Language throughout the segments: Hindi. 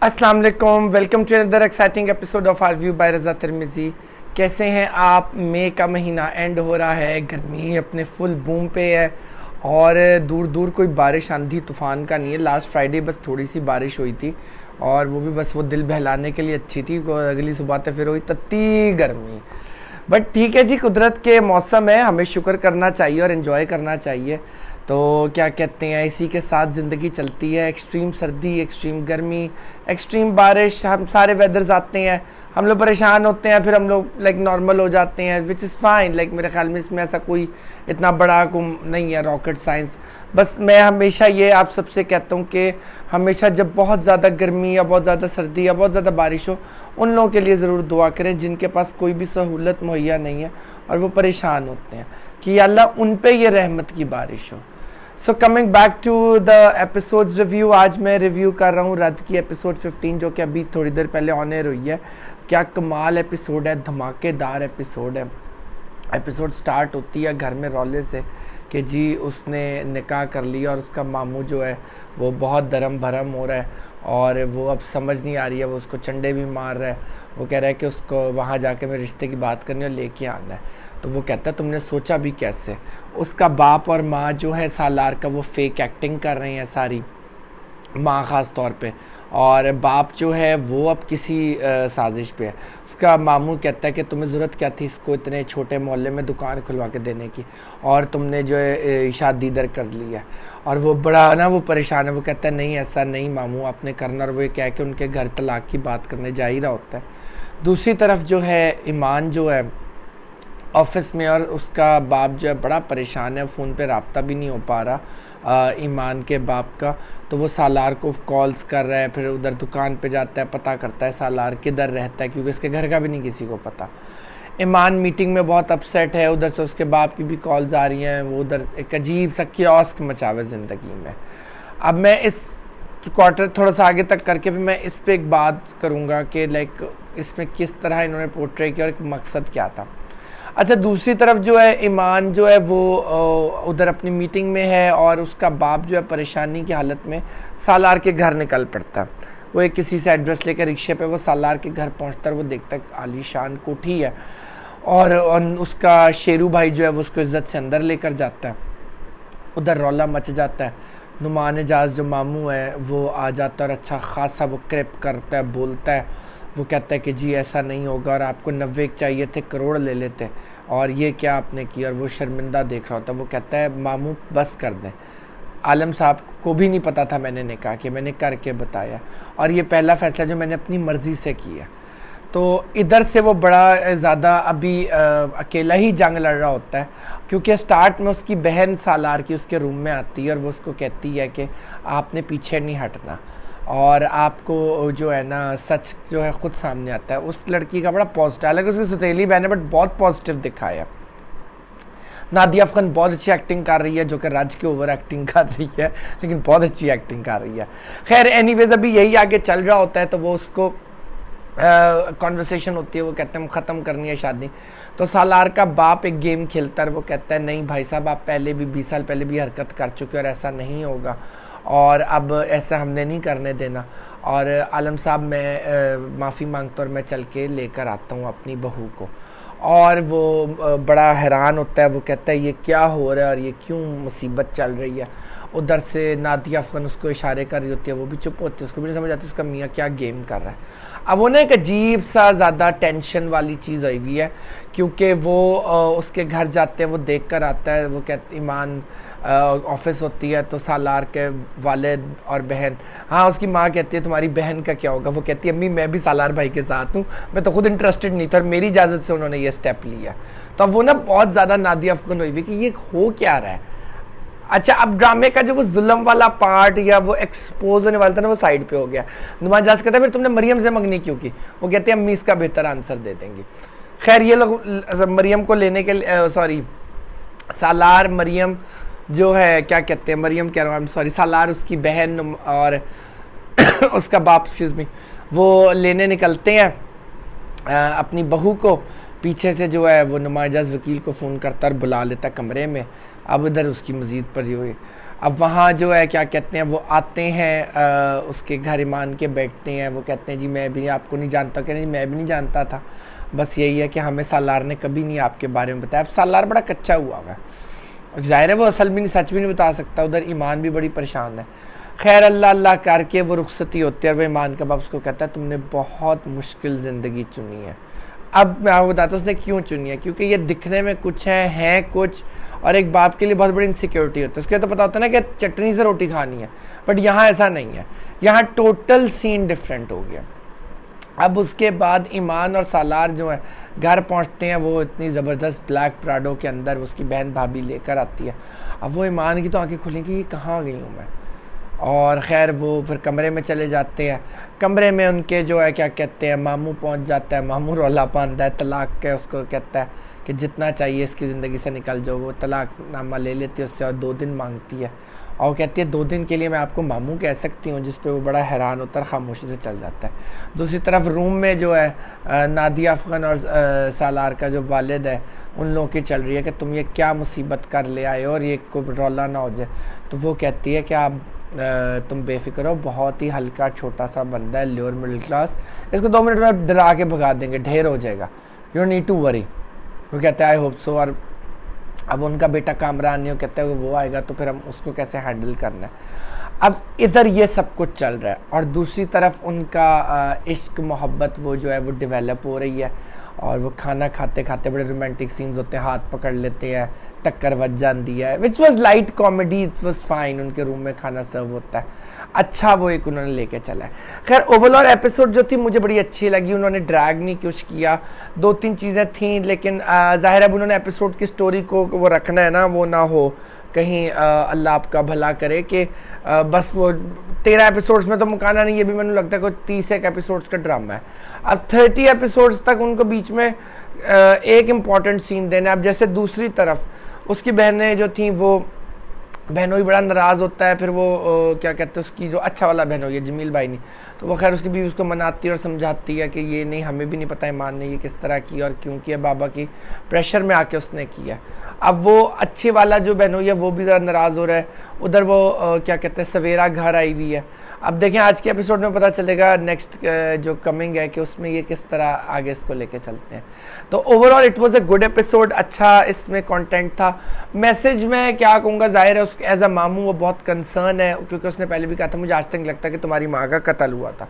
अस्सलाम वालेकुम, welcome to another exciting episode of our view by Raza Tirmizi. कैसे हैं आप? मई का महीना एंड हो रहा है, गर्मी अपने फुल बूम पे है और दूर दूर कोई बारिश आंधी तूफ़ान का नहीं है। लास्ट फ्राइडे बस थोड़ी सी बारिश हुई थी और वो भी बस वो दिल बहलाने के लिए अच्छी थी। अगली सुबह तो फिर हुई तत्ती गर्मी। बट ठीक है जी, कुदरत के मौसम है, हमें शुक्र करना चाहिए और इन्जॉय करना चाहिए। तो क्या कहते हैं, इसी के साथ ज़िंदगी चलती है। एक्सट्रीम सर्दी, एक्सट्रीम गर्मी, एक्सट्रीम बारिश, हम सारे वेदर्स आते हैं, हम लोग परेशान होते हैं, फिर हम लोग लाइक नॉर्मल हो जाते हैं, विच इज़ फाइन। लाइक मेरे ख्याल में इसमें ऐसा कोई इतना बड़ा कुम नहीं है, रॉकेट साइंस। बस मैं हमेशा ये आप सबसे कहता हूँ कि हमेशा जब बहुत ज़्यादा गर्मी या बहुत ज़्यादा सर्दी या बहुत ज़्यादा बारिश हो, उन लोगों के लिए ज़रूर दुआ करें जिनके पास कोई भी सहूलत मुहैया नहीं है और वो परेशान होते हैं, कि अल्लाह उन पे ये रहमत की बारिश हो। So coming back to the episodes review, आज मैं रिव्यू कर रहा हूँ रद्द की एपिसोड 15, जो कि अभी थोड़ी देर पहले ऑन एयर हुई है। क्या कमाल एपिसोड है, धमाकेदार एपिसोड है। एपिसोड स्टार्ट होती है घर में रौले से कि जी उसने निकाह कर लिया और उसका मामू जो है वो बहुत धर्म भरम हो रहा है और वो अब समझ नहीं आ रही है, वो उसको चंडे भी मार रहा है। वो कह रहा है कि उसको वहाँ जाके मेरे रिश्ते की बात करनी और लेके आना है। तो वो कहता है तुमने सोचा भी कैसे? उसका बाप और माँ जो है सालार का, वो फेक एक्टिंग कर रहे हैं सारी, माँ ख़ास तौर पे, और बाप जो है वो अब किसी साजिश पे है। उसका मामू कहता है कि तुम्हें ज़रूरत क्या थी इसको इतने छोटे मोहल्ले में दुकान खुलवा के देने की, और तुमने जो है शादी दर कर ली है। और वो बड़ा ना वो परेशान है। वो कहता है नहीं ऐसा नहीं मामू आपने करना, और वो ये कह के उनके घर तलाक की बात करने जा ही रहा होता है। दूसरी तरफ जो है ईमान जो है ऑफिस में, और उसका बाप जो है बड़ा परेशान है, फ़ोन पे रब्ता भी नहीं हो पा रहा ईमान के बाप का। तो वो सालार को कॉल्स कर रहा है, फिर उधर दुकान पे जाता है, पता करता है सालार किधर रहता है, क्योंकि इसके घर का भी नहीं किसी को पता। ईमान मीटिंग में बहुत अपसेट है, उधर से उसके बाप की भी कॉल्स आ रही हैं। वो उधर एक अजीब सा कियोस्क मचावे ज़िंदगी में। अब मैं इस क्वार्टर थोड़ा सा आगे तक करके भी मैं इस पे एक बात करूँगा कि लाइक इसमें किस तरह इन्होंने पोर्ट्रे किया और एक मकसद क्या था। अच्छा, दूसरी तरफ जो है ईमान जो है वो उधर अपनी मीटिंग में है और उसका बाप जो है परेशानी की हालत में सालार के घर निकल पड़ता है। वो एक किसी से एड्रेस लेकर रिक्शे पे वो सालार के घर पहुंचता है। वो देखता है आलीशान कोठी है और उसका शेरू भाई जो है वो उसको इज़्ज़त से अंदर लेकर जाता है। उधर रौला मच जाता है। नुमान एजाज जो मामू है वो आ जाता है और अच्छा खासा वो क्रेप करता है, बोलता है। वो कहता है कि जी ऐसा नहीं होगा और आपको 90 चाहिए थे, करोड़ ले लेते, और ये क्या आपने किया। और वो शर्मिंदा देख रहा होता है। वो कहता है मामू बस कर दें, आलम साहब को भी नहीं पता था मैंने निकाह किया, मैंने करके बताया, और ये पहला फ़ैसला जो मैंने अपनी मर्ज़ी से किया। तो इधर से वो बड़ा ज़्यादा अभी अकेला ही जंग लड़ रहा होता है, क्योंकि स्टार्ट में उसकी बहन सालार की उसके रूम में आती है और वो उसको कहती है कि आपने पीछे नहीं हटना और आपको जो है ना सच जो है ख़ुद सामने आता है। उस लड़की का बड़ा पॉजिटिव, हालांकि उसकी सौतेली बहन है बट बहुत पॉजिटिव दिखाया। नादिया अफगान बहुत अच्छी एक्टिंग कर रही है, जो कि राज की ओवर एक्टिंग कर रही है, लेकिन बहुत अच्छी एक्टिंग कर रही है। खैर एनीवेज अभी यही आगे चल रहा होता है। तो वो उसको कॉन्वर्सेशन होती है, वो कहते हैं हम ख़त्म करनी है शादी। तो सालार का बाप एक गेम खेलता है, वो कहता है नहीं भाई साहब आप पहले भी 20 साल पहले भी हरकत कर चुके और ऐसा नहीं होगा, और अब ऐसा हमने नहीं करने देना। और आलम साहब मैं माफ़ी मांगता और मैं चल के लेकर आता हूँ अपनी बहू को। और वो बड़ा हैरान होता है। वो कहता है ये क्या हो रहा है और ये क्यों मुसीबत चल रही है। उधर से नादिया अफगान उसको इशारे कर रही होती है, वो भी चुप होती है, उसको भी नहीं समझ आती उसका मियाँ क्या गेम कर रहा है। अब वो ना एक अजीब सा ज़्यादा टेंशन वाली चीज़ आई हुई है, क्योंकि वो उसके घर जाते हैं, वो देख कर आता है। वो कहते ईमान ऑफिस होती है तो सालार के वालिद और बहन, हाँ उसकी माँ कहती है तुम्हारी बहन का क्या होगा। वो कहती है अम्मी मैं भी सालार भाई के साथ हूँ, मैं तो खुद इंटरेस्टेड नहीं था और मेरी इजाज़त से उन्होंने ये स्टेप लिया। तो अब वो ना बहुत ज़्यादा नादिया अफगान हुई हुई कि ये हो क्या रहा है। अच्छा, अब ड्रामे का जो वो जुल्म वाला पार्ट या वो एक्सपोज होने वाला था ना, वो साइड पे हो गया। नुमान जाज कहता है फिर तुमने मरियम से मंगनी क्यों की। वो कहते हैं अम्मी इसका बेहतर आंसर दे देंगी। खैर ये लोग मरियम को लेने के लिए सॉरी सालार मरियम जो है क्या कहते हैं, मरियम कह रहा हूँ सॉरी, सालार उसकी बहन और उसका बाप एक्सक्यूज़ मी, वो लेने निकलते हैं अपनी बहू को। पीछे से जो है वो नुमान एजाज वकील को फ़ोन करता और बुला लेता कमरे में। अब इधर उसकी मज़ीद पड़ी हुई। अब वहाँ जो है क्या कहते हैं, वो आते हैं उसके घर, ईमान के बैठते हैं, वो कहते हैं जी मैं भी आपको नहीं जानता, कहते मैं भी नहीं जानता था, बस यही है कि हमें सालार ने कभी नहीं आपके बारे में बताया। अब सालार बड़ा कच्चा हुआ है, ज़ाहिर है वो असल भी नहीं, सच भी नहीं बता सकता, उधर ईमान भी बड़ी परेशान है। खैर अल्लाह अल्लाह करके वो रुखसती होती है और वो ईमान का बाप उसको कहता है तुमने बहुत मुश्किल ज़िंदगी चुनी है। अब मैं आपको बताता हूँ उसने क्यों चुनी है, क्योंकि ये दिखने में कुछ है कुछ, और एक बाप के लिए बहुत बड़ी इनसिक्योरिटी होती है। उसके तो पता होता है ना कि चटनी से रोटी खानी है, बट यहाँ ऐसा नहीं है, यहाँ टोटल सीन डिफरेंट हो गया। अब उसके बाद ईमान और सालार जो है घर पहुंचते हैं, वो इतनी ज़बरदस्त ब्लैक प्राडो के अंदर उसकी बहन भाभी लेकर आती है। अब वो ईमान की तो आंखें खुली कि ये कहाँ गई हूँ मैं, और ख़ैर वो फिर कमरे में चले जाते हैं। कमरे में उनके जो है क्या कहते हैं मामू पहुंच जाता है, मामू रौला पाता है तलाक के, उसको कहता है कि जितना चाहिए इसकी ज़िंदगी से निकल जाओ। वो तलाक नामा ले लेती है उससे और 2 दिन मांगती है, और कहती है 2 दिन के लिए मैं आपको मामू कह सकती हूँ, जिस पे वो बड़ा हैरान होता है, खामोशी से चल जाता है। दूसरी तरफ रूम में जो है नादिया अफ़गान और सालार का जो वालिद है, उन लोगों की चल रही है कि तुम ये क्या मुसीबत कर ले आए और ये कोई रौला ना हो जाए। तो वो कहती है कि आप तुम बेफिक्र हो, बहुत ही हल्का छोटा सा बंदा है, लोअर मिडिल क्लास, इसको 2 मिनट में डरा के भगा देंगे, ढेर हो जाएगा, यू नीड टू वरी। वो कहते हैं आई होप सो। और अब उनका बेटा कामरान नहीं, वो कहता है वो आएगा तो फिर हम उसको कैसे हैंडल करना है। अब इधर ये सब कुछ चल रहा है, और दूसरी तरफ उनका इश्क मोहब्बत वो जो है वो डेवलप हो रही है, और वो खाना खाते खाते बड़े रोमांटिक सीन्स होते हैं, हाथ पकड़ लेते हैं, टक्कर वज जाती है, which was light comedy, it was fine. उनके रूम में खाना सर्व होता है, अच्छा वो एक उन्होंने लेके चला है। खैर ओवरऑल एपिसोड जो थी मुझे बड़ी अच्छी लगी, उन्होंने ड्रैग नहीं कुछ किया, 2-3 चीज़ें थी, लेकिन ज़ाहिर है उन्होंने एपिसोड की स्टोरी को वो रखना है ना, वो ना हो कहीं अल्लाह आपका भला करे कि बस वो 13 एपिसोड्स में तो मुकाना नहीं, ये भी मैंने लगता है कोई 30 एपिसोड्स का ड्रामा है। अब 30 एपिसोड्स तक उनको बीच में एक इम्पॉर्टेंट सीन देना। अब जैसे दूसरी तरफ उसकी बहनें जो थी, वो बहनोई बड़ा नाराज़ होता है, फिर वो क्या कहते हैं उसकी जो अच्छा वाला बहनोई है जमील भाई नहीं, तो वो खैर उसकी बीवी उसको मनाती है और समझाती है कि ये नहीं, हमें भी नहीं पता ईमान ने ये किस तरह की और क्यों किया, बाबा की प्रेशर में आके उसने किया। अब वो अच्छे वाला जो बहनोई है वो भी ज़रा नाराज़ हो रहा है, उधर वो क्या कहते हैं सवेरा घर आई हुई है। अब देखें आज के एपिसोड में पता चलेगा नेक्स्ट जो कमिंग है कि उसमें ये किस तरह आगे इसको लेके चलते हैं। तो overall it was a good episode, अच्छा इसमें कंटेंट था। मैसेज में क्या कहूँगा, जाहिर है उसके एज अ मामू वो बहुत कंसर्न है, क्योंकि उसने पहले भी कहा था मुझे आज तक लगता है कि तुम्हारी माँ का कत्ल हुआ था।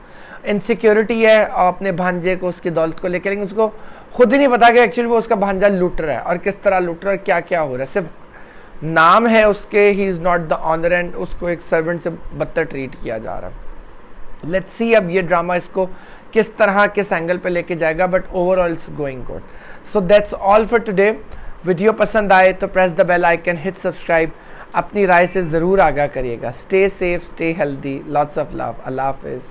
इनसिक्योरिटी है अपने भांजे को उसकी दौलत को लेकर, लेकिन उसको खुद ही नहीं पता कि एक्चुअली वो उसका भांजा लूट रहा है और किस तरह लूट रहा है, क्या क्या हो रहा है। सिर्फ नाम है उसके, he is not the owner, and उसको एक सर्वेंट से बदतर ट्रीट किया जा रहा है। लेट्स सी अब ये ड्रामा इसको किस तरह किस एंगल पे लेके जाएगा, but overall it's going good. So that's all for today. Video पसंद आए तो press the bell icon, hit subscribe, अपनी राय से ज़रूर आगाह करिएगा। Stay safe, stay healthy, lots of love, अल्लाह हाफिज़।